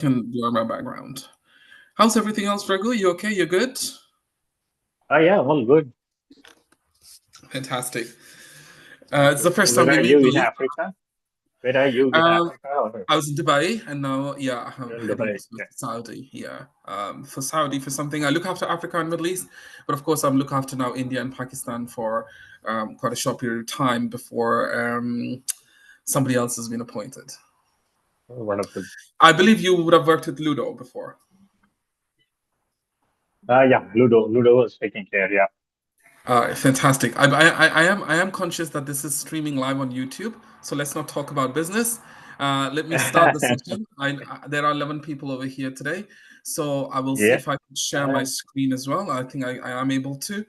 Can blur my background. How's everything else, Raghu? You okay? You good? Yeah, all good. Fantastic. It's the first Where time we are meet, you in believe. Africa? Where are you in Um, Africa or I was in Dubai, and now, yeah, I'm you're in heading Dubai? to Yeah. Saudi. Yeah, for Saudi for something. I look after Africa and Middle East, but of course, I'm looking after now India and Pakistan for quite a short period of time before somebody else has been appointed. Oh, wonderful. I believe you would have worked with Ludo before. Yeah, Ludo was taking care. Yeah. Fantastic. I am conscious that this is streaming live on YouTube, so let's not talk about business. Let me start the session. There are 11 people over here today, so I will see Yeah. if I can share my Uh, screen as well. I think I am able to.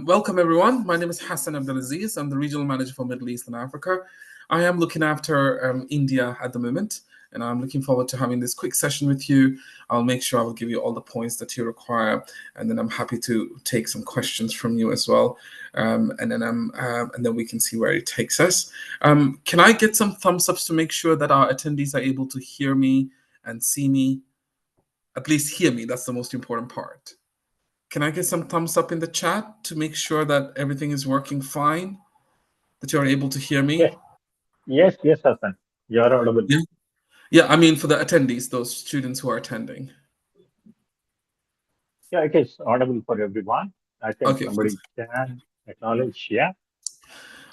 Welcome everyone. My name is Hassan Azeez. I'm the regional manager for Middle East and Africa. I am looking after India at the moment, and I'm looking forward to having this quick session with you. I'll make sure I will give you all the points that you require, and then I'm happy to take some questions from you as well, and then we can see where it takes us. Can I get some thumbs ups to make sure that our attendees are able to hear me and see me? At least hear me. That's the most important part. Can I get some thumbs up in the chat to make sure that everything is working fine? That you're able to hear me? yes, yes, Hassan. You're audible. Yeah. Yeah, I mean for the attendees, those students who are attending. Yeah, it is audible for everyone. I think Okay. somebody can acknowledge. Yeah.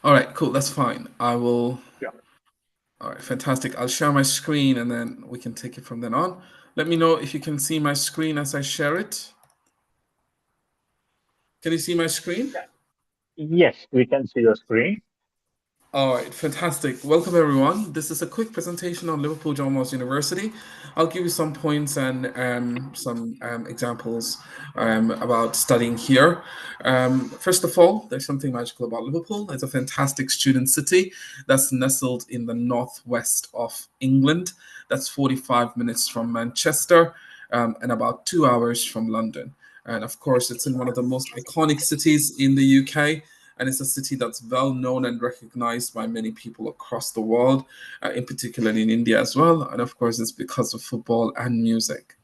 All right, cool. That's fine. I will. Yeah. All right, fantastic. I'll share my screen and then we can take it from then on. Let me know if you can see my screen as I share it. Can you see my screen? Yeah. Yes, we can see your screen. All right, fantastic. Welcome, everyone. This is a quick presentation on Liverpool John Moores University. I'll give you some points and some examples about studying here. First of all, there's something magical about Liverpool. It's a fantastic student city that's nestled in the northwest of England. That's 45 minutes from Manchester and about 2 hours from London. And of course, it's in one of the most iconic cities in the UK, and it's a city that's well known and recognized by many people across the world, in particular in India as well. And of course, it's because of football and music.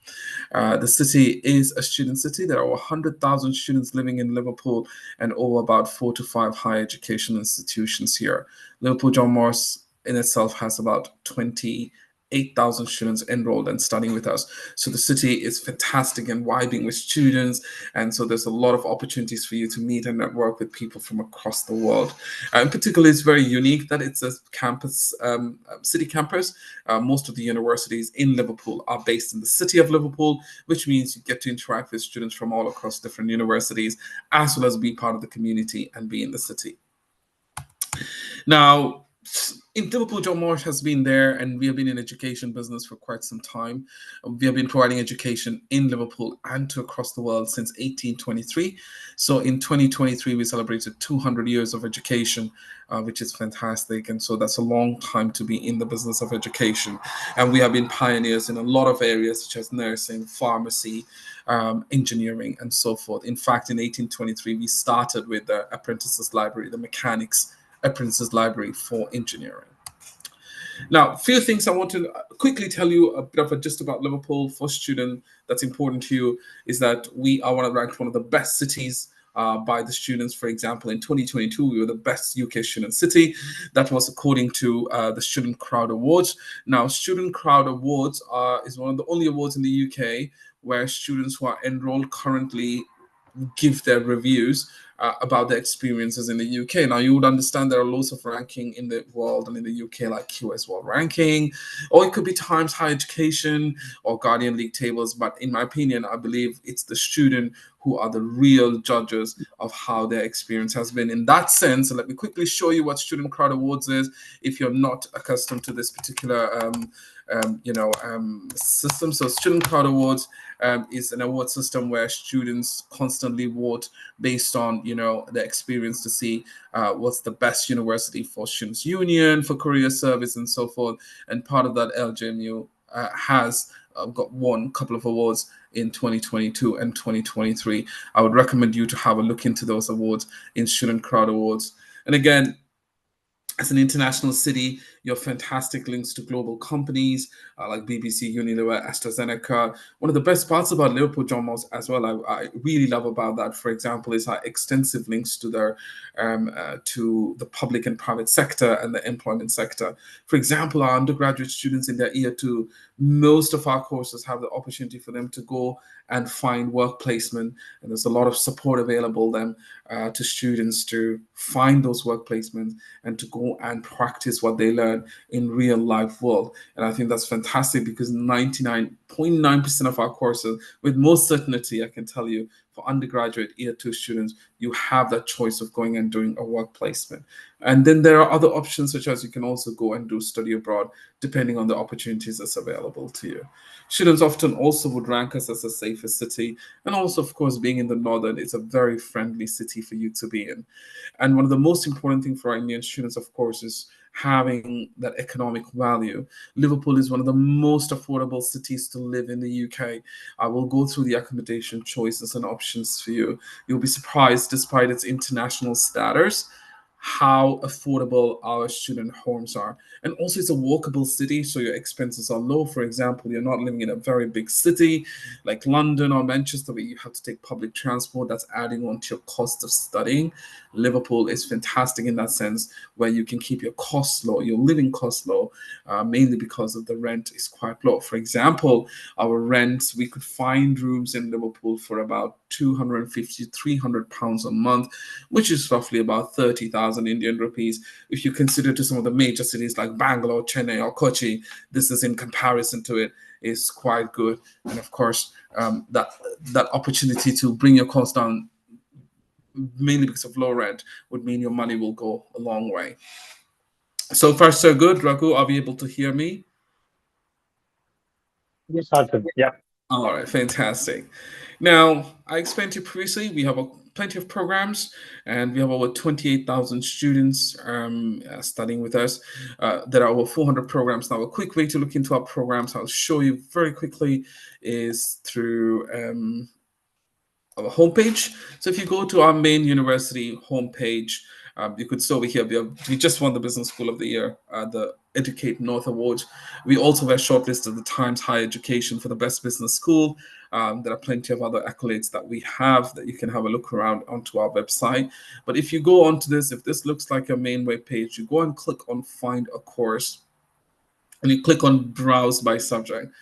The city is a student city. There are over 100,000 students living in Liverpool and over about 4 to 5 higher education institutions here. Liverpool John Moores in itself has about 28,000 students enrolled and studying with us. So the city is fantastic and vibing with students. And so there's a lot of opportunities for you to meet and network with people from across the world. In particular, it's very unique that it's a campus, city campus. Most of the universities in Liverpool are based in the city of Liverpool, which means you get to interact with students from all across different universities, as well as be part of the community and be in the city. Now, in Liverpool, John Moores has been there, and we have been in education business for quite some time. We have been providing education in Liverpool and to across the world since 1823. So in 2023, we celebrated 200 years of education, which is fantastic. And so that's a long time to be in the business of education. And we have been pioneers in a lot of areas such as nursing, pharmacy, engineering, and so forth. In fact, in 1823, we started with the apprentices library, the mechanics apprentices library for engineering. Now, a few things I want to quickly tell you a bit of a gist about Liverpool for student that's important to you is that we are ranked one of the best cities by the students. For example, in 2022, we were the best UK student city. That was according to the Student Crowd Awards. Now, Student Crowd Awards is one of the only awards in the UK where students who are enrolled currently give their reviews about their experiences in the UK. Now, you would understand there are loads of ranking in the world and in the UK, like QS World Ranking, or it could be Times Higher Education or Guardian League tables. But in my opinion, I believe it's the student who are the real judges of how their experience has been. In that sense, let me quickly show you what Student Crowd Awards is if you're not accustomed to this particular system. So Student Crowd Awards is an award system where students constantly vote based on their experience to see what's the best university for students union, for career service, and so forth. And part of that, LJMU has got won a couple of awards in 2022 and 2023. I would recommend you to have a look into those awards in Student Crowd Awards. And again, as an international city, You have fantastic links to global companies like BBC, Unilever, AstraZeneca. One of the best parts about Liverpool John Moores as well, I really love about that, for example, is our extensive links to their to the public and private sector and the employment sector. For example, our undergraduate students in their year two, most of our courses have the opportunity for them to go and find work placement, and there's a lot of support available them to students to find those work placements and to go and practice what they learn in real life world. And I think that's fantastic because 99.9% of our courses, with most certainty, I can tell you, for undergraduate year two students, you have that choice of going and doing a work placement. And then there are other options, such as you can also go and do study abroad, depending on the opportunities that's available to you. Students often also would rank us as a safer city. And also, of course, being in the northern, it's a very friendly city for you to be in. And one of the most important things for our Indian students, of course, is having that economic value. Liverpool is one of the most affordable cities to live in the UK. I will go through the accommodation choices and options for you. You'll be surprised, despite its international status, how affordable our student homes are. And also, it's a walkable city, so your expenses are low. For example, you're not living in a very big city like London or Manchester where you have to take public transport. That's adding on to your cost of studying. Liverpool is fantastic in that sense, where you can keep your costs low, your living costs low, mainly because of the rent is quite low. For example, our rent, we could find rooms in Liverpool for about 250, £300 a month, which is roughly about 30,000 Indian rupees. If you consider to some of the major cities like Bangalore, Chennai, or Kochi, this is in comparison to it is quite good. And of course, that opportunity to bring your costs down, mainly because of low rent, would mean your money will go a long way. So far, so good. Raghu, are we able to hear me? Yes, Hassan. Yeah. All right, fantastic. Now, I explained to you previously, we have plenty of programs, and we have over 28,000 students studying with us. There are over 400 programs now. A quick way to look into our programs, I'll show you very quickly, is through our homepage. So if you go to our main university homepage, you could see over here, we just won the Business School of the Year, the Educate North Award. We also were shortlisted the Times Higher Education for the Best Business School. There are plenty of other accolades that we have that you can have a look around onto our website. But if you go onto this, if this looks like your main web page, you go and click on Find a Course, and you click on Browse by Subject.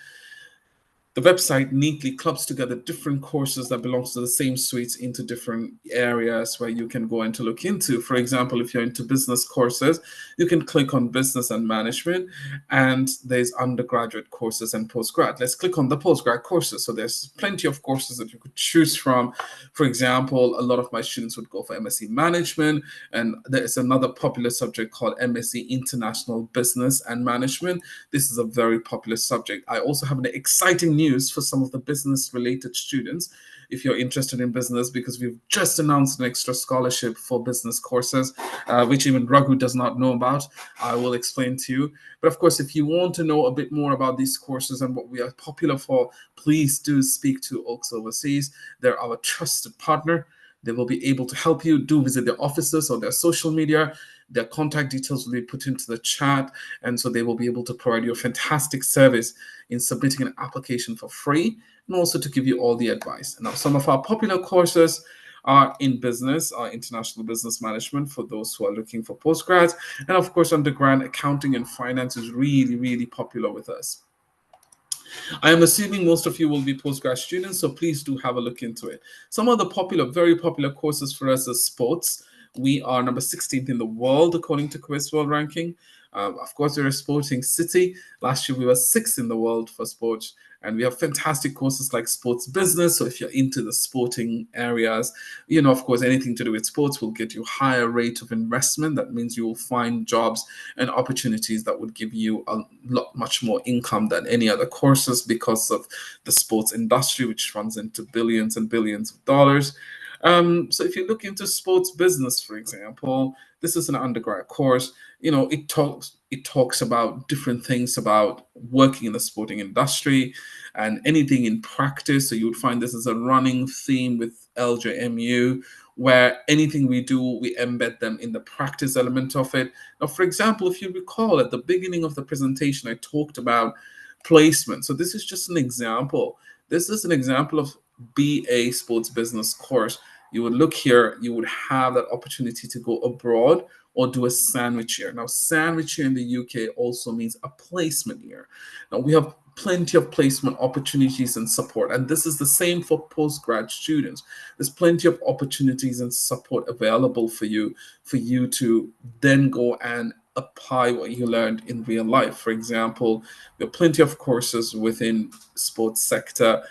The website neatly clubs together different courses that belongs to the same suites into different areas where you can go and to look into. For example, if you're into business courses, you can click on business and management, and there's undergraduate courses and postgrad. Let's click on the postgrad courses. So there's plenty of courses that you could choose from. For example, a lot of my students would go for MSc Management, and there's another popular subject called MSc International Business and Management. This is a very popular subject. I also have an exciting news for some of the business related students if you're interested in business, because we've just announced an extra scholarship for business courses, which even Raghu does not know about. I will explain to you. But of course, if you want to know a bit more about these courses and what we are popular for, please do speak to Oaks Overseas. They're our trusted partner. They will be able to help you. Do visit their offices or their social media. Their contact details will be put into the chat, and so they will be able to provide you a fantastic service in submitting an application for free, and also to give you all the advice. Now, some of our popular courses are in business, international business management for those who are looking for postgrads, and of course, undergrad accounting and finance is really, really popular with us. I am assuming most of you will be postgrad students, so please do have a look into it. Some of the popular, very popular courses for us is sports. We are number 16th in the world according to Quiz World Ranking. Of course, we're a sporting city. Last year, we were 6th in the world for sports. And we have fantastic courses like sports business. So if you're into the sporting areas, of course, anything to do with sports will get you higher rate of investment. That means you will find jobs and opportunities that would give you a lot much more income than any other courses because of the sports industry, which runs into billions and billions of dollars. So if you look into sports business, for example, this is an undergrad course. It talks about different things about working in the sporting industry and anything in practice. So you would find this as a running theme with LJMU. where anything we do, we embed them in the practice element of it. Now, for example, if you recall at the beginning of the presentation, I talked about placement. So this is just an example. This is an example of BA Sports Business course. You would look here, you would have that opportunity to go abroad or do a sandwich year. Now, sandwich year in the UK also means a placement year. Now, we have plenty of placement opportunities and support, and this is the same for postgrad students. There's plenty of opportunities and support available for you to then go and apply what you learned in real life. For example, there are plenty of courses within sports sector.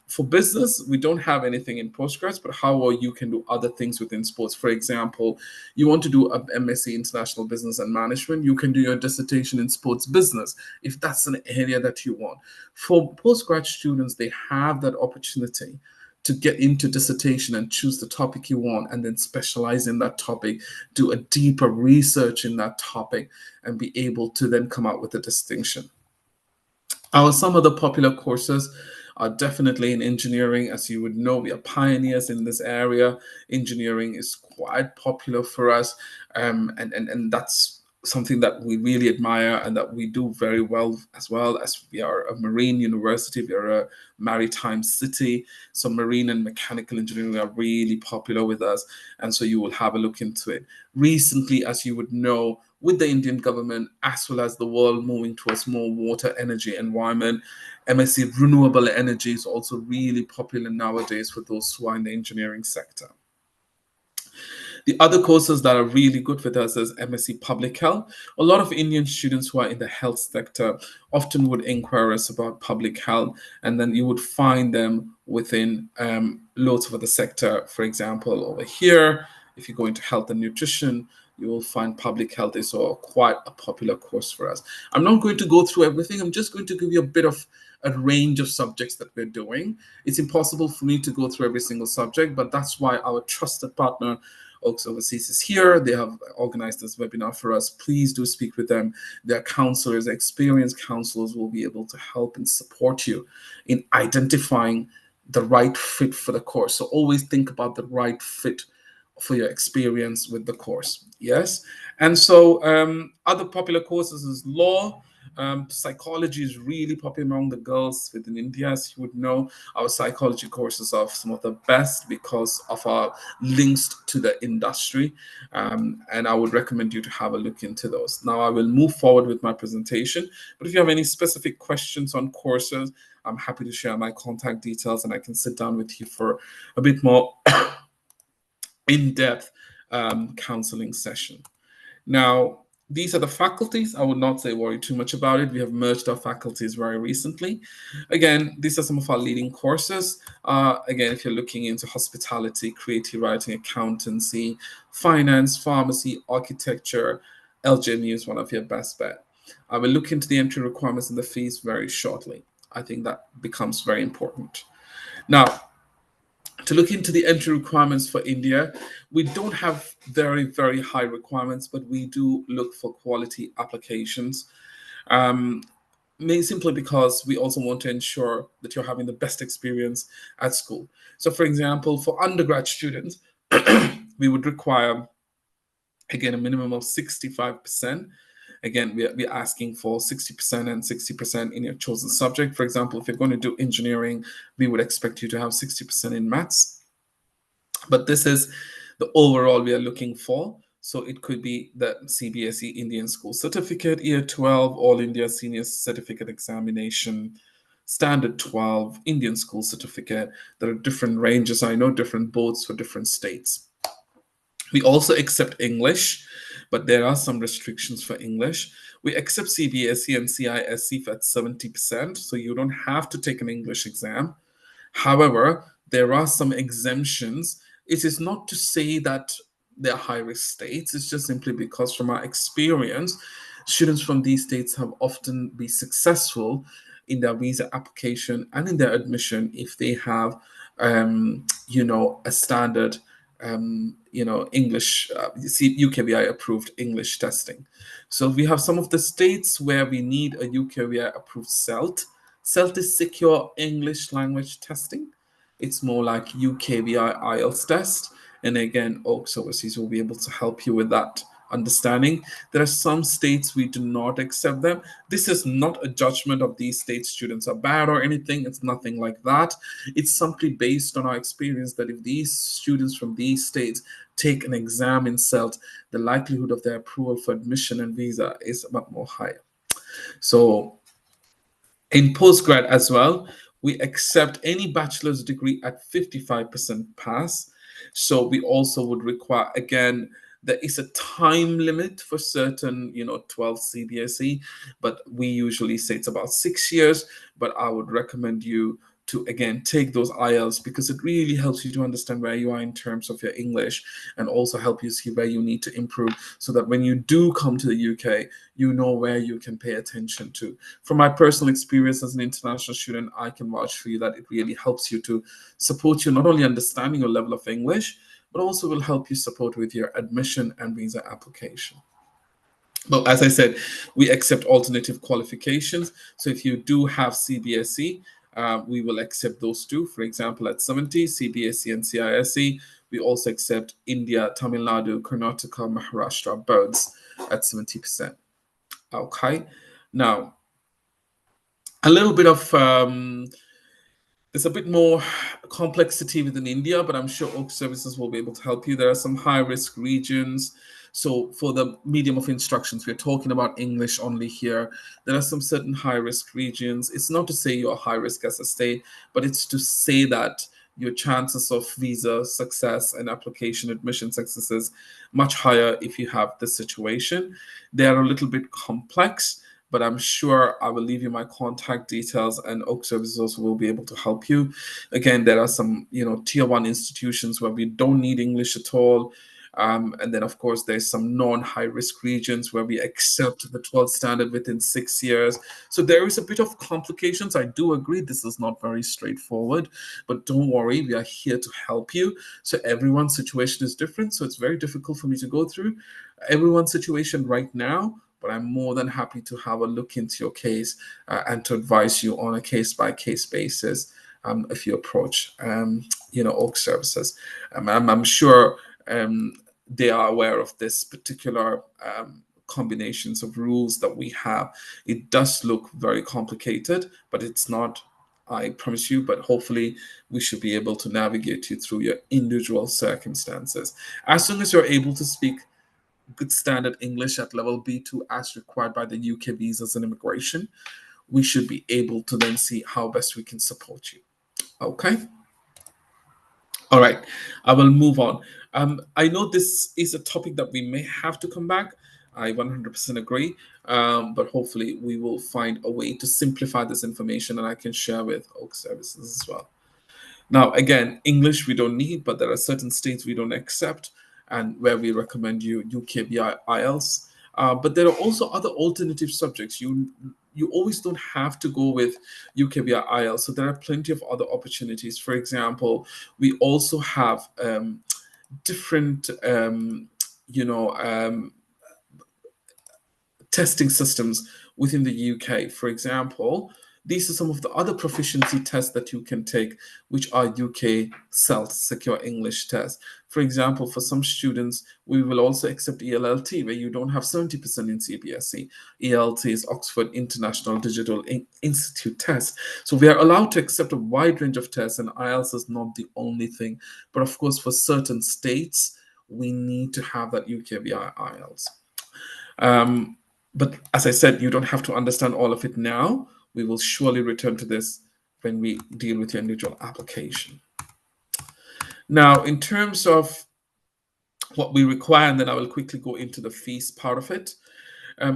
For business, we don't have anything in postgrads, but how you can do other things within sports. For example, you want to do a MSc International Business and Management, you can do your dissertation in sports business if that's an area that you want. For postgrad students, they have that opportunity to get into dissertation and choose the topic you want and then specialize in that topic, do a deeper research in that topic, and be able to then come out with a distinction. Some of the popular courses are definitely in engineering. As you would know, we are pioneers in this area. Engineering is quite popular for us, and that's something that we really admire and that we do very well, as we are a marine university, we are a maritime city. So marine and mechanical engineering are really popular with us, and so you will have a look into it. Recently, as you would know, with the Indian government as well as the world moving towards more water, energy, environment, MSc Renewable Energy is also really popular nowadays for those who are in the engineering sector. The other courses that are really good with us is MSc Public Health. A lot of Indian students who are in the health sector often would inquire us about public health, and then you would find them within loads of other sector. For example, over here, if you go into health and nutrition, you will find public health is quite a popular course for us. I'm not going to go through everything. I'm just going to give you a bit of a range of subjects that we're doing. It's impossible for me to go through every single subject, but that's why our trusted partner, Oaks Overseas, is here. They have organized this webinar for us. Please do speak with them. Their counselors, experienced counselors, will be able to help and support you in identifying the right fit for the course. So always think about the right fit for your experience with the course. Yes. And so other popular courses is law. Psychology is really popular among the girls within India. As you would know, our psychology courses are some of the best because of our links to the industry. And I would recommend you to have a look into those. Now I will move forward with my presentation, but if you have any specific questions on courses, I'm happy to share my contact details and I can sit down with you for a bit more in-depth counseling session. Now, these are the faculties. I would not say worry too much about it. We have merged our faculties very recently. Again, these are some of our leading courses. Again, if you're looking into hospitality, creative writing, accountancy, finance, pharmacy, architecture, LJMU is one of your best bet. I will look into the entry requirements and the fees very shortly. I think that becomes very important. Now, to look into the entry requirements for India, we don't have very, very high requirements, but we do look for quality applications. Simply because we also want to ensure that you're having the best experience at school. So, for example, for undergrad students, we would require, again, a minimum of 65%. Again, we're asking for 60% and 60% in your chosen subject. For example, if you're going to do engineering, we would expect you to have 60% in maths. But this is the overall we are looking for. So it could be the CBSE Indian School Certificate, Year 12, All India Senior Certificate Examination, Standard 12, Indian School Certificate. There are different ranges. I know different boards for different states. We also accept English, but there are some restrictions for English. We accept CBSE and CISE at 70%, so you don't have to take an English exam. However, there are some exemptions. It is not to say that they're high-risk states. It's just simply because from our experience, students from these states have often been successful in their visa application and in their admission if they have, a standard English, UKVI approved English testing. So we have some of the states where we need a UKVI approved CELT. CELT is secure English language testing. It's more like UKVI IELTS test. And again, Oaks Overseas will be able to help you with that understanding. There are some states we do not accept them. This is not a judgment of these state students are bad or anything. It's nothing like that. It's simply based on our experience that if these students from these states take an exam in CELT, the likelihood of their approval for admission and visa is a lot more higher. So in postgrad as well, we accept any bachelor's degree at 55% pass. So we also would require, again, there is a time limit for certain, 12 CBSE, but we usually say it's about 6 years. But I would recommend you to, again, take those IELTS because it really helps you to understand where you are in terms of your English and also help you see where you need to improve so that when you do come to the UK, you know where you can pay attention to. From my personal experience as an international student, I can vouch for you that it really helps you to support you not only understanding your level of English, but also will help you support with your admission and visa application. But as I said, we accept alternative qualifications. So if you do have CBSE, we will accept those too. For example, at 70, CBSE and CISE. We also accept India, Tamil Nadu, Karnataka, Maharashtra boards at 70%. Okay. Now, a little bit of there's a bit more complexity within India, but I'm sure Oak Services will be able to help you. There are some high risk regions. So for the medium of instructions, we're talking about English only here. There are some certain high risk regions. It's not to say you're high risk as a state, but it's to say that your chances of visa success and application admission success is much higher if you have this situation. They are a little bit complex, but I'm sure I will leave you my contact details and Oak Services also will be able to help you. Again, there are some, tier one institutions where we don't need English at all. And then, of course, there's some non-high risk regions where we accept the 12th standard within 6 years. So there is a bit of complications. I do agree this is not very straightforward, but don't worry, we are here to help you. So everyone's situation is different. So it's very difficult for me to go through everyone's situation right now, but I'm more than happy to have a look into your case and to advise you on a case-by-case basis if you approach, Oak Services. I'm sure they are aware of this particular combinations of rules that we have. It does look very complicated, but it's not, I promise you, but hopefully we should be able to navigate you through your individual circumstances. As soon as you're able to speak good standard English at level B2 as required by the UK Visas and Immigration, we should be able to then see how best we can support you. Okay? All right, I will move on. I know this is a topic that we may have to come back. I 100% agree, but hopefully we will find a way to simplify this information and I can share with Oak Services as well. Now, again, English we don't need, but there are certain states we don't accept and where we recommend you UKVI IELTS. But there are also other alternative subjects. You always don't have to go with UKVI IELTS. So there are plenty of other opportunities. For example, we also have different, testing systems within the UK. For example, these are some of the other proficiency tests that you can take, which are UK CELT Secure English tests. For example, for some students, we will also accept ELLT, where you don't have 70% in CBSE. ELT is Oxford International Digital Institute test. So we are allowed to accept a wide range of tests, and IELTS is not the only thing. But of course, for certain states, we need to have that UKVI IELTS. But as I said, you don't have to understand all of it now. We will surely return to this when we deal with your individual application. Now, in terms of what we require, and then I will quickly go into the fees part of it.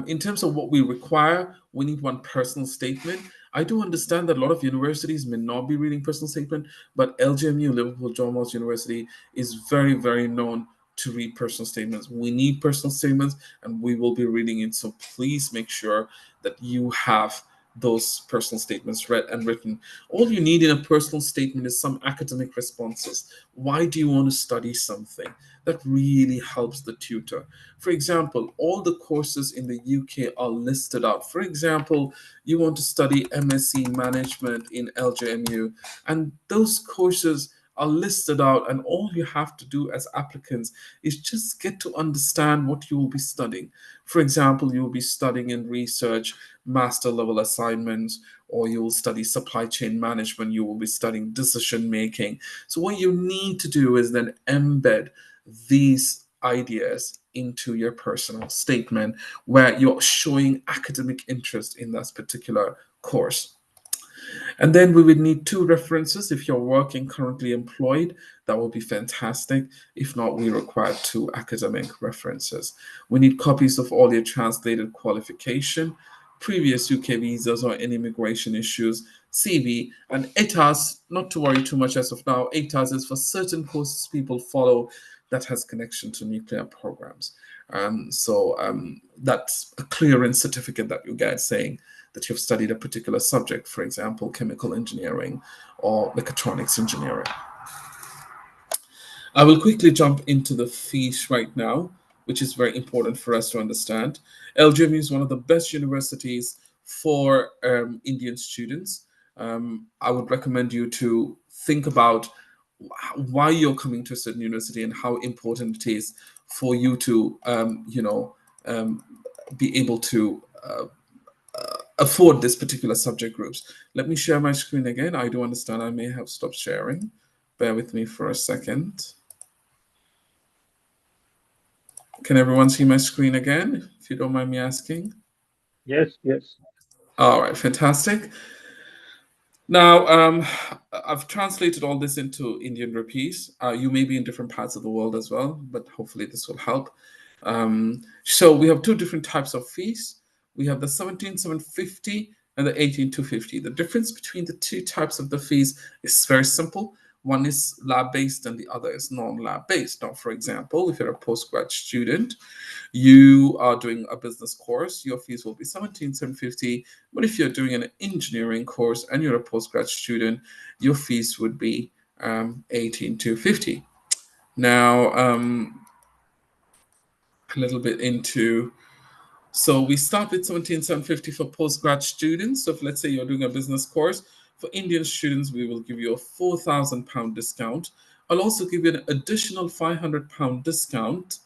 In terms of what we require, we need one personal statement. I do understand that a lot of universities may not be reading personal statement, but LJMU, Liverpool John Moores University, is very, very known to read personal statements. We need personal statements, and we will be reading it. So please make sure that you have those personal statements read and written. All you need in a personal statement is some academic responses. Why do you want to study something? That really helps the tutor. For example, all the courses in the UK are listed out. For example, you want to study MSc Management in LJMU, and those courses are listed out, and all you have to do as applicants is just get to understand what you will be studying. For example, you will be studying in research, master level assignments, or you will study supply chain management, you will be studying decision making. So what you need to do is then embed these ideas into your personal statement where you're showing academic interest in that particular course. And then we would need 2 references. If you're working currently employed, that would be fantastic. If not, we require 2 academic references. We need copies of all your translated qualification, previous UK visas or any immigration issues, CV, and ATAS. Not to worry too much as of now. ATAS is for certain courses people follow that has connection to nuclear programs. That's a clearance certificate that you get saying that you've studied a particular subject, for example, chemical engineering or mechatronics engineering. I will quickly jump into the fees right now, which is very important for us to understand. LJMU is one of the best universities for Indian students. I would recommend you to think about why you're coming to a certain university and how important it is for you to, be able to afford this particular subject groups. Let me share my screen again. I do understand I may have stopped sharing. Bear with me for a second. Can everyone see my screen again, if you don't mind me asking? Yes, yes. All right, fantastic. Now, I've translated all this into Indian rupees. You may be in different parts of the world as well, but hopefully this will help. So we have 2 different types of fees. We have the 17,750 and the 18,250. The difference between the 2 types of the fees is very simple. One is lab-based and the other is non-lab-based. Now, for example, if you're a postgrad student, you are doing a business course, your fees will be 17,750. But if you're doing an engineering course and you're a postgrad student, your fees would be 18,250. Now, a little bit into, so we start with 17,750 for postgrad students. So if let's say you're doing a business course, for Indian students, we will give you a £4,000 discount. I'll also give you an additional £500 discount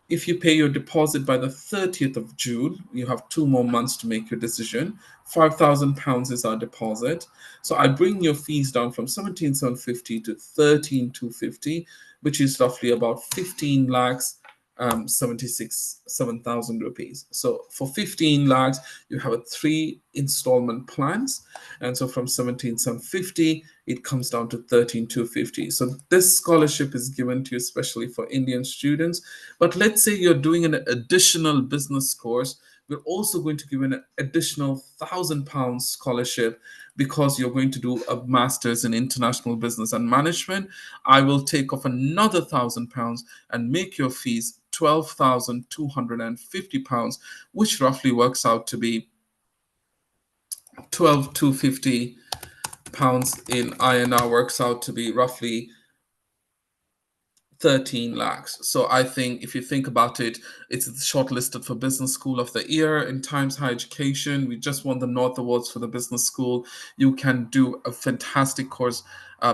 if you pay your deposit by the 30th of June. You have 2 more months to make your decision. £5,000 is our deposit. So I bring your fees down from 17,750 to 13,250, which is roughly about 15 lakhs 7,000 rupees. So for 15 lakhs, you have a 3 installment plans. And so from 17,750, it comes down to 13,250. So this scholarship is given to you especially for Indian students. But let's say you're doing an additional business course, we're also going to give an additional £1,000 scholarship because you're going to do a master's in international business and management. I will take off another £1,000 and make your fees £12,250, which roughly works out to be 12,250 pounds in INR, works out to be roughly 13 lakhs. So I think if you think about it, it's shortlisted for Business School of the Year in Times Higher Education. We just won the North Awards for the business school. You can do a fantastic course,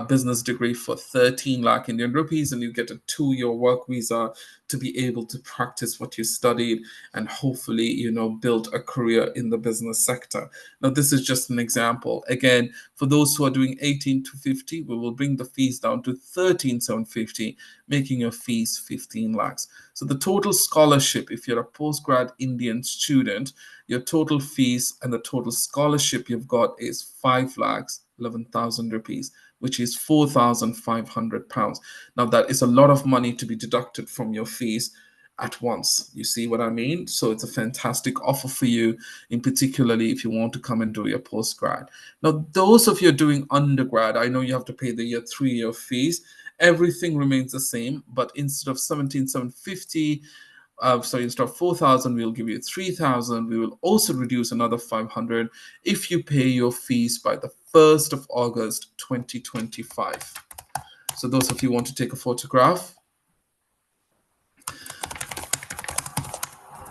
business degree for 13 lakh Indian rupees, and you get a 2-year work visa to be able to practice what you studied and hopefully, build a career in the business sector. Now, this is just an example. Again, for those who are doing 18,250, we will bring the fees down to 13,750, making your fees 15 lakhs. So the total scholarship, if you're a postgrad Indian student, your total fees and the total scholarship you've got is 5 lakhs 11,000 rupees, which is £4,500. Now that is a lot of money to be deducted from your fees at once. You see what I mean? So it's a fantastic offer for you, in particularly if you want to come and do your postgrad. Now, those of you doing undergrad, I know you have to pay the 3-year fees. Everything remains the same, but instead of 17,750, instead of 4,000, we'll give you 3,000. We will also reduce another 500 if you pay your fees by the 1st of August 2025. So those of you who want to take a photograph,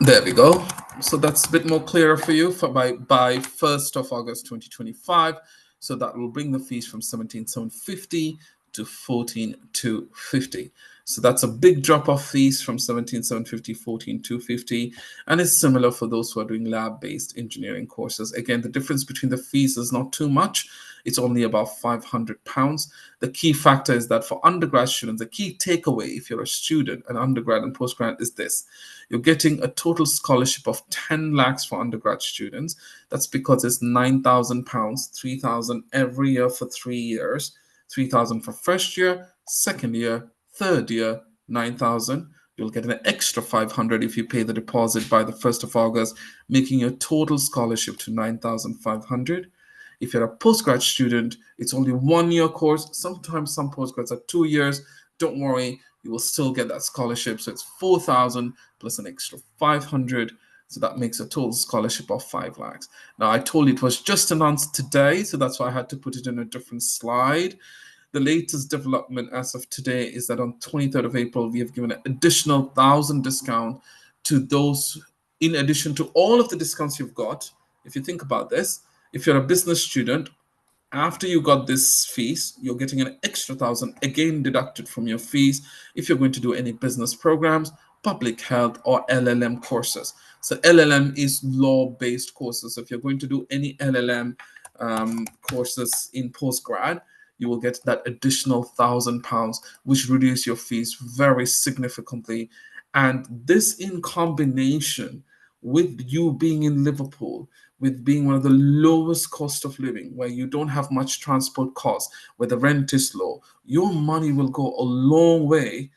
there we go. So that's a bit more clearer for you by 1st of August 2025. So that will bring the fees from 17,750 to 14,250. So that's a big drop off fees from 17,750, 14,250. And it's similar for those who are doing lab based engineering courses. Again, the difference between the fees is not too much, it's only about £500. The key factor is that for undergrad students, the key takeaway if you're a student, an undergrad and postgrad, is this: you're getting a total scholarship of 10 lakhs for undergrad students. That's because it's £9,000, 3,000 every year for 3 years, 3,000 for first year, second year, third year, 9,000. You'll get an extra 500 if you pay the deposit by the 1st of August, making your total scholarship to 9,500. If you're a postgrad student, it's only 1 year course. Sometimes some postgrads are 2 years. Don't worry, you will still get that scholarship. So it's 4,000 plus an extra 500. So that makes a total scholarship of 5 lakhs. Now, I told you it was just announced today, so that's why I had to put it in a different slide. The latest development as of today is that on 23rd of April, we have given an additional 1,000 discount to those, in addition to all of the discounts you've got. If you think about this, if you're a business student, after you got this fees, you're getting an extra 1,000 again deducted from your fees if you're going to do any business programs, public health, or LLM courses. So LLM is law-based courses. So if you're going to do any LLM courses in postgrad, you will get that additional £1,000, which reduce your fees very significantly. And this, in combination with you being in Liverpool, with being one of the lowest cost of living, where you don't have much transport costs, where the rent is low, your money will go a long way,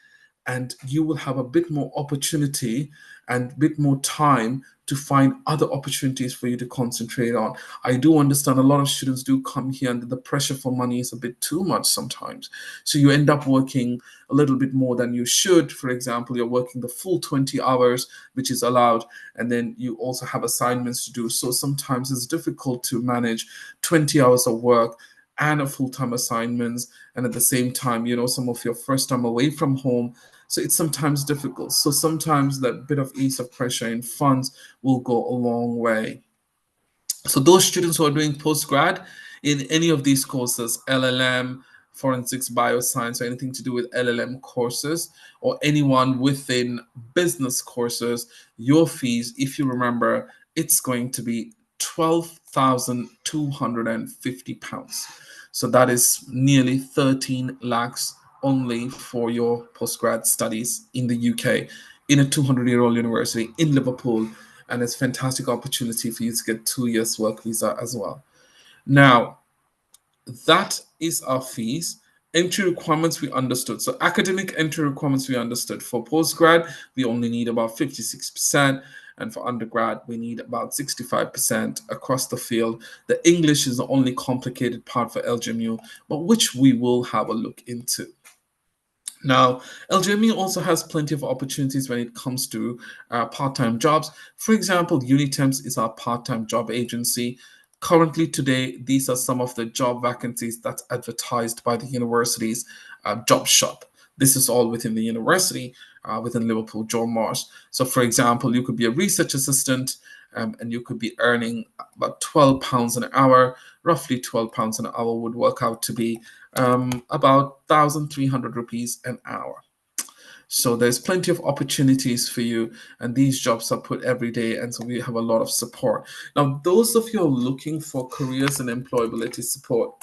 and you will have a bit more opportunity and a bit more time to find other opportunities for you to concentrate on. I do understand a lot of students do come here and the pressure for money is a bit too much sometimes. So you end up working a little bit more than you should. For example, you're working the full 20 hours, which is allowed, and then you also have assignments to do. So sometimes it's difficult to manage 20 hours of work and a full-time assignments, and at the same time, some of your first time away from home. So it's sometimes difficult. So sometimes that bit of ease of pressure in funds will go a long way. So those students who are doing postgrad in any of these courses, LLM, forensics, bioscience, or anything to do with LLM courses, or anyone within business courses, your fees, if you remember, it's going to be £12,250. So that is nearly 13 lakhs only for your postgrad studies in the UK, in a 200-year-old university in Liverpool, and it's a fantastic opportunity for you to get 2 years work visa as well. Now, that is our fees. Entry requirements we understood. So academic entry requirements we understood. For postgrad, we only need about 56%. And for undergrad, we need about 65% across the field. The English is the only complicated part for LJMU, but which we will have a look into. Now, LJMU also has plenty of opportunities when it comes to part-time jobs. For example, Unitemps is our part-time job agency. Currently, today, these are some of the job vacancies that's advertised by the university's job shop. This is all within the university, within Liverpool John Moores. So, for example, you could be a research assistant, and you could be earning about £12 an hour. Roughly £12 an hour would work out to be about 1,300 rupees an hour. So there's plenty of opportunities for you, and these jobs are put every day, and so we have a lot of support. Now, those of you who are looking for careers and employability support,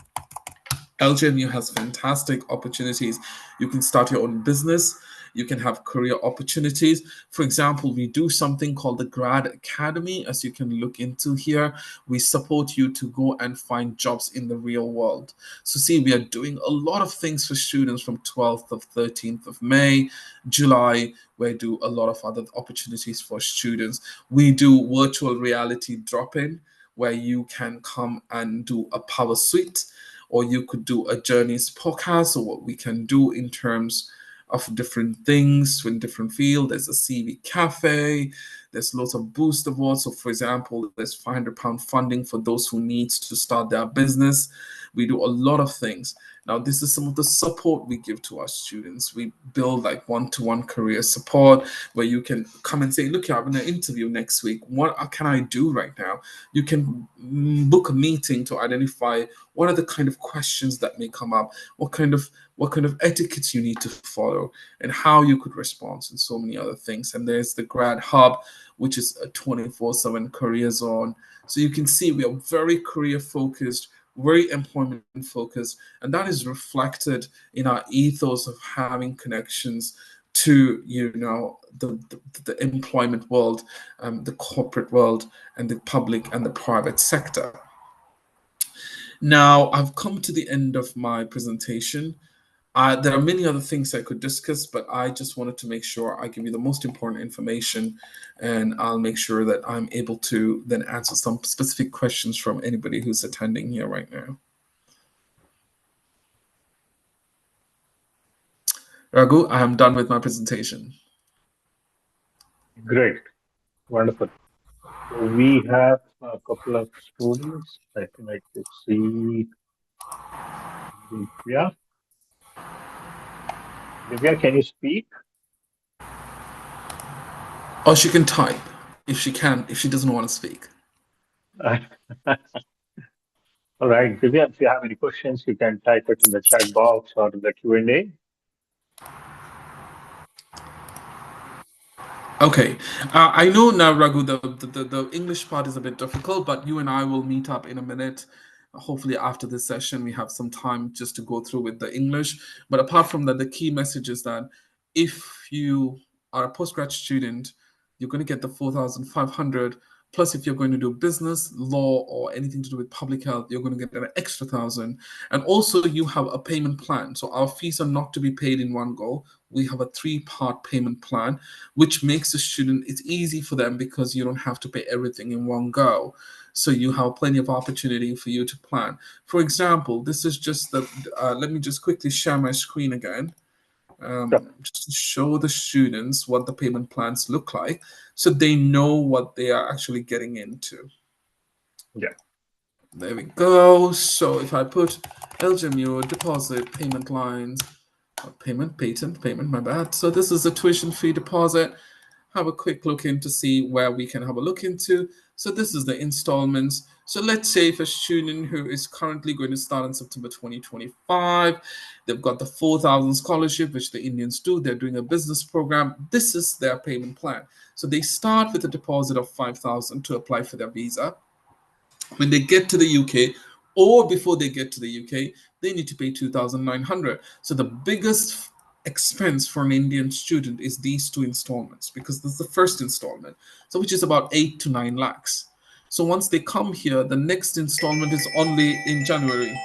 LJMU has fantastic opportunities. You can start your own business. You can have career opportunities. For example, we do something called the Grad Academy, as you can look into here. We support you to go and find jobs in the real world. So see, we are doing a lot of things for students from 12th of 13th of May, July. We do a lot of other opportunities for students. We do virtual reality drop-in, where you can come and do a power suite, or you could do a journeys podcast, or what we can do in terms of different things in different fields. There's a CV cafe, There's lots of boost awards. So for example, there's £500 funding for those who need to start their business. We do a lot of things. Now, this is some of the support we give to our students. We build like one-to-one career support where you can come and say, look, you're having an interview next week. What can I do right now? You can book a meeting to identify what are the kind of questions that may come up, what kind of etiquettes you need to follow, and how you could respond, and so many other things. And there's the Grad Hub, which is a 24/7 career zone. So you can see we are very career focused, very employment focused, and that is reflected in our ethos of having connections to the employment world, the corporate world, and the public and the private sector. Now I've come to the end of my presentation. There are many other things I could discuss, but I just wanted to make sure I give you the most important information, and I'll make sure that I'm able to then answer some specific questions from anybody who's attending here right now. Raghu, I am done with my presentation. Great. Wonderful. So we have a couple of students. I think I could see Divya. Divya, can you speak? Or she can type if she doesn't want to speak. All right, Divya, if you have any questions, you can type it in the chat box or in the Q&A. Okay, I know now, Raghu, the English part is a bit difficult, but you and I will meet up in a minute. Hopefully after this session, we have some time just to go through with the English. But apart from that, the key message is that if you are a postgrad student, you're going to get the 4,500. Plus, if you're going to do business, law, or anything to do with public health, you're going to get an extra 1,000. And also, you have a payment plan. So our fees are not to be paid in one go. We have a 3-part payment plan, which makes the student, it's easy for them because you don't have to pay everything in one go. So you have plenty of opportunity for you to plan. For example, this is just the, let me just quickly share my screen again. Just to show the students what the payment plans look like so they know what they are actually getting into. Yeah. There we go. So if I put LJMU, deposit, payment lines, payment, my bad. So this is the tuition fee deposit. Have a quick look in to see where we can have a look into. So this is the installments. So let's say if a student who is currently going to start in September 2025, they've got the 4,000 scholarship, which the Indians do. They're doing a business program. This is their payment plan. So they start with a deposit of 5,000 to apply for their visa. When they get to the UK, or before they get to the UK, they need to pay 2,900. So the biggest expense for an Indian student is these 2 installments, because this is the first installment, so which is about 8 to 9 lakhs. So once they come here, the next installment is only in January.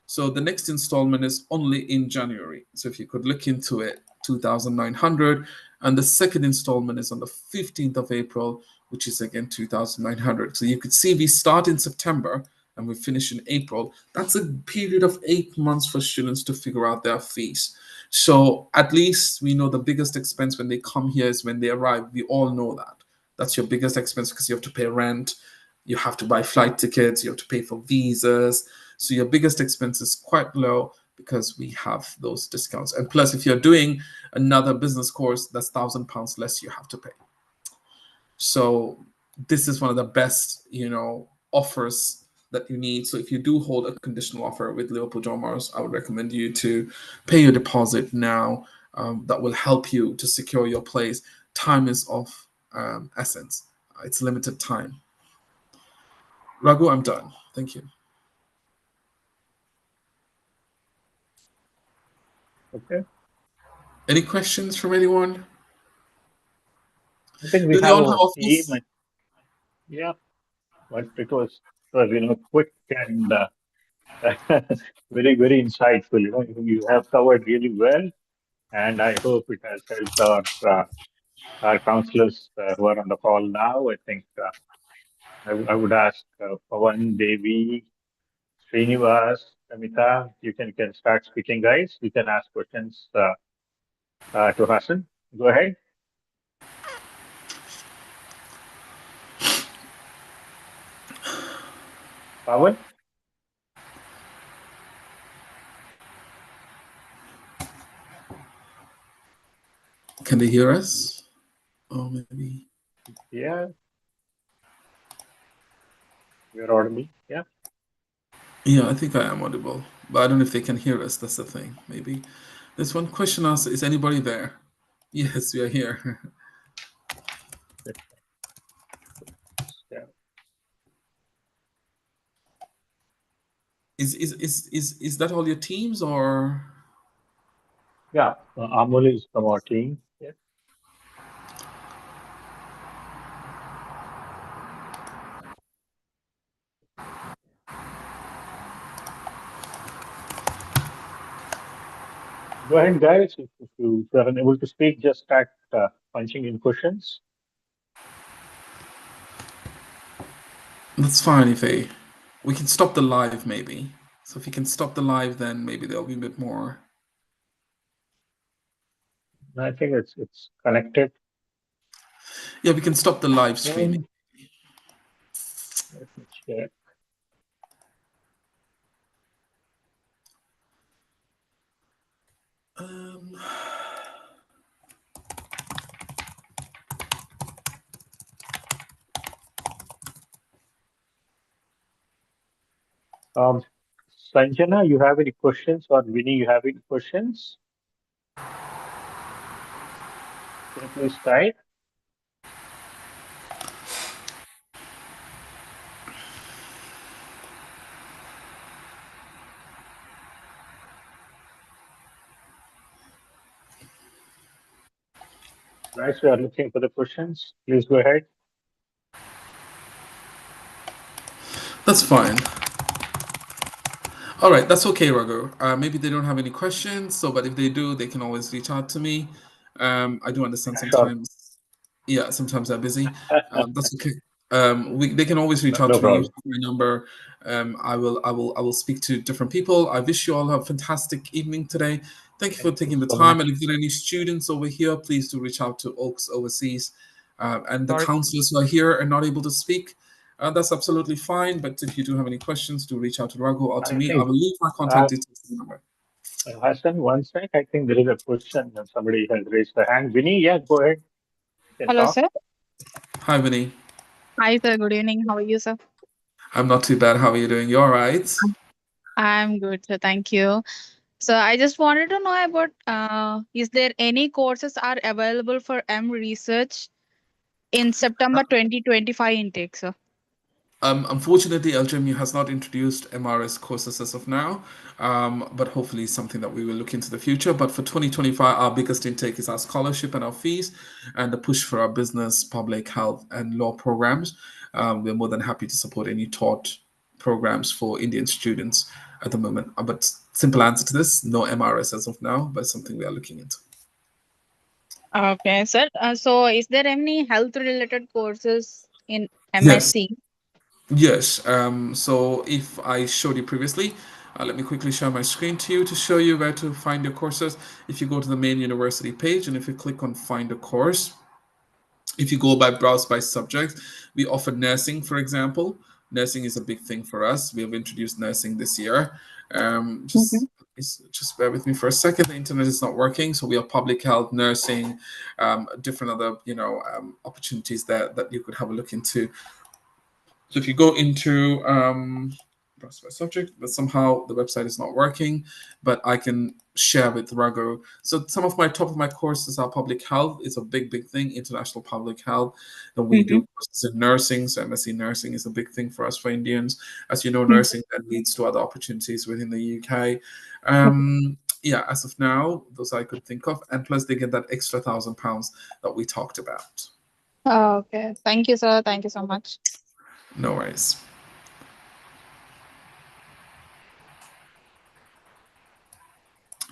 So the next installment is only in January. So if you could look into it, 2,900, and the second installment is on the 15th of April, which is again 2,900. So you could see we start in September and we finish in April. That's a period of 8 months for students to figure out their fees. So at least we know the biggest expense when they come here is when they arrive. We all know that. That's your biggest expense because you have to pay rent, you have to buy flight tickets, you have to pay for visas. So your biggest expense is quite low because we have those discounts. And plus, if you're doing another business course, that's £1,000 less you have to pay. So this is one of the best, offers that you need. So if you do hold a conditional offer with Liverpool John Moores, I would recommend you to pay your deposit now. That will help you to secure your place. Time is of essence. It's limited time. Raghu, I'm done. Thank you. Okay. Any questions from anyone? I think we Do they have all have a theme. office? Yeah, but it was quick and very, very insightful. You have covered really well, and I hope it has helped our counselors who are on the call now. I think I would ask Pawan, Devi, Srinivas, Amita, you can start speaking, guys. You can ask questions to Hassan. Go ahead. Pawan? Can they hear us? Oh, maybe. Yeah, you're audible. Yeah. Yeah, I think I am audible, but I don't know if they can hear us. That's the thing. Maybe. There's one question asked, is anybody there? Yes, we are here. Yeah. Is that all your teams or? Yeah. Amol is from our team. Yeah. Go ahead, guys. If you are unable to speak, just start punching in questions. That's fine if they. We can stop the live maybe. So if you can stop the live, then maybe there'll be a bit more. I think it's connected. Yeah, we can stop the live streaming. Um, Let me check. Um, Um, Sanjana, you have any questions, or Vinny, you have any questions? Can you please type? Guys, we are looking for the questions. Please go ahead. that's fine. All right, that's okay, Raghu. Maybe they don't have any questions, so but if they do, they can always reach out to me. I do understand Yeah, sure. sometimes, yeah, sometimes they're busy. That's okay. They can always reach No, out no to me. You problem. have my number. I will speak to different people. I wish you all a fantastic evening today. Thank you for Thank you taking the so time. And much. if there are any students over here, please do reach out to Oaks Overseas. And the Sorry. counselors who are here are not able to speak. That's absolutely fine. But if you do have any questions, do reach out to Raghu or to I me. I think, will leave my contact uh, details in the number. Hassan, one sec. I think there is a question and somebody has raised their hand. Vinny, yeah, go ahead. You can Hello, talk. sir. Hi, Vinny. Hi, sir. Good evening. How are you, sir? I'm not too bad. How are you doing? You all right? I'm good, sir. Thank you. So I just wanted to know about is there any courses are available for M research in September 2025 intake, sir? Unfortunately, LJMU has not introduced MRS courses as of now, but hopefully something that we will look into the future. But for 2025, our biggest intake is our scholarship and our fees, and the push for our business, public health, and law programs. We're more than happy to support any taught programs for Indian students at the moment. But simple answer to this: no MRS as of now, but something we are looking into. Okay, sir. So is there any health related courses in Yes, MSc? yes. So if I showed you previously, let me quickly share my screen to you to show you where to find your courses. If you go to the main university page and if you click on find a course, if you go by browse by subject, we offer nursing, for example. Nursing is a big thing for us. We have introduced nursing this year. Um, Mhm. just just bear with me for a second. The internet is not working, so we have public health, nursing, different other opportunities that you could have a look into. So if you go into browse by subject, but somehow the website is not working, but I can share with Rago. So some of my top of my courses are public health. It's a big thing, international public health. Then we Mhm. do courses in nursing. So MSc nursing is a big thing for us for Indians. As you know, Mhm. nursing then leads to other opportunities within the UK. Okay. Yeah, as of now, those I could think of. And plus they get that extra £1,000 that we talked about. Okay. Thank you, sir. Thank you so much. No worries.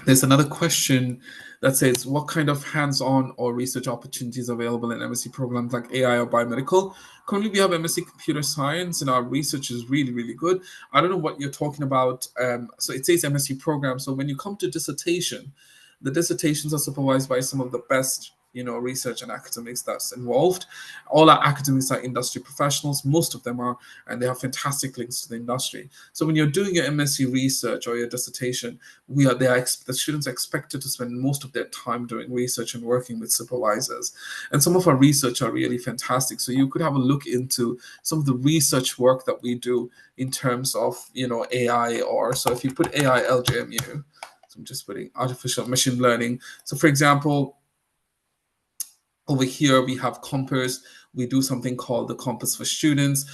There's another question that says, what kind of hands-on or research opportunities available in MSc programs like AI or biomedical? Currently, we have MSc Computer Science, and our research is really good. I don't know what you're talking about. So it says MSc program. So when you come to dissertation, the dissertations are supervised by some of the best. research and academics that's involved. All our academics are industry professionals, most of them are, and they have fantastic links to the industry. So when you're doing your MSc research or your dissertation, the students are expected to spend most of their time doing research and working with supervisors. And some of our research are really fantastic. So you could have a look into some of the research work that we do in terms of AI, or so if you put AI LJMU, so I'm just putting artificial machine learning. So for example, over here we have Compass. We do something called the Compass for Students.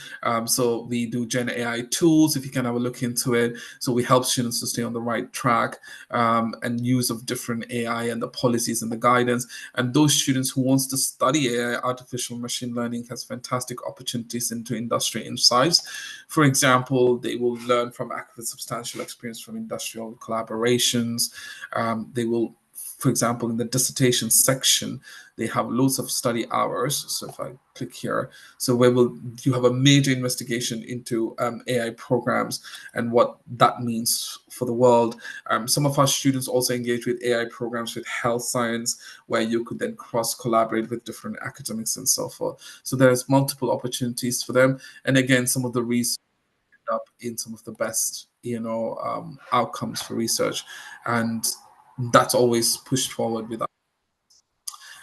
So we do Gen AI tools, if you can have a look into it. So we help students to stay on the right track, and use of different AI and the policies and the guidance. And those students who wants to study AI, artificial machine learning, has fantastic opportunities into industry insights. For example, they will learn from with substantial experience from industrial collaborations. They will, for example, in the dissertation section, they have loads of study hours. So if I click here, so where will you have a major investigation into AI programs and what that means for the world. Some of our students also engage with AI programs with health science, where you could then cross collaborate with different academics and so forth. So there's multiple opportunities for them. And again, some of the research up in some of the best outcomes for research, and that's always pushed forward with that.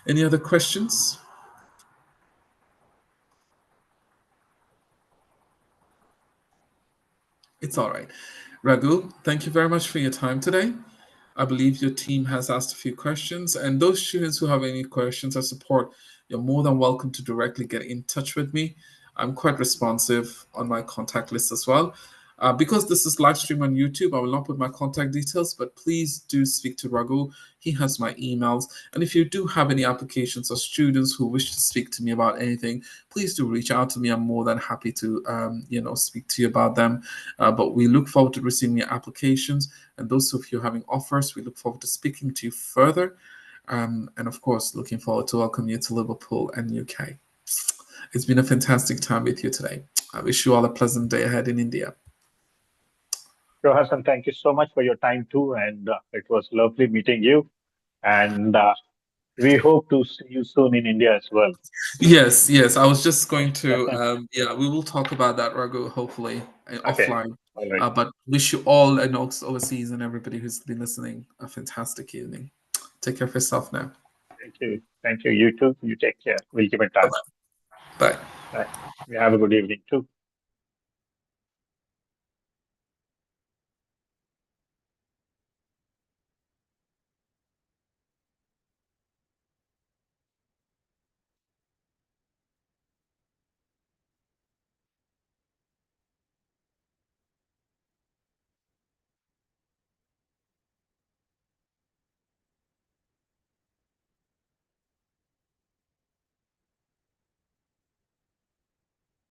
Any other questions? It's all right. Raghu, thank you very much for your time today. I believe your team has asked a few questions, and those students who have any questions or support, you're more than welcome to directly get in touch with me. I'm quite responsive on my contact list as well. Because this is live stream on YouTube, I will not put my contact details, but please do speak to Raghu. He has my emails. And if you do have any applications or students who wish to speak to me about anything, please do reach out to me. I'm more than happy to, speak to you about them. But we look forward to receiving your applications. And those of you having offers, we look forward to speaking to you further. And of course, looking forward to welcome you to Liverpool and UK. It's been a fantastic time with you today. I wish you all a pleasant day ahead in India. So, Hassan, thank you so much for your time too. And it was lovely meeting you. And we hope to see you soon in India as well. Yes, yes. I was just going to, yeah, we will talk about that, Raghu, hopefully Okay. offline. All right. But wish you all, and also overseas and everybody who's been listening, a fantastic evening. Take care of yourself now. Thank you. Thank you. You too. You take care. We'll keep in touch. Bye. Bye. You have a good evening too.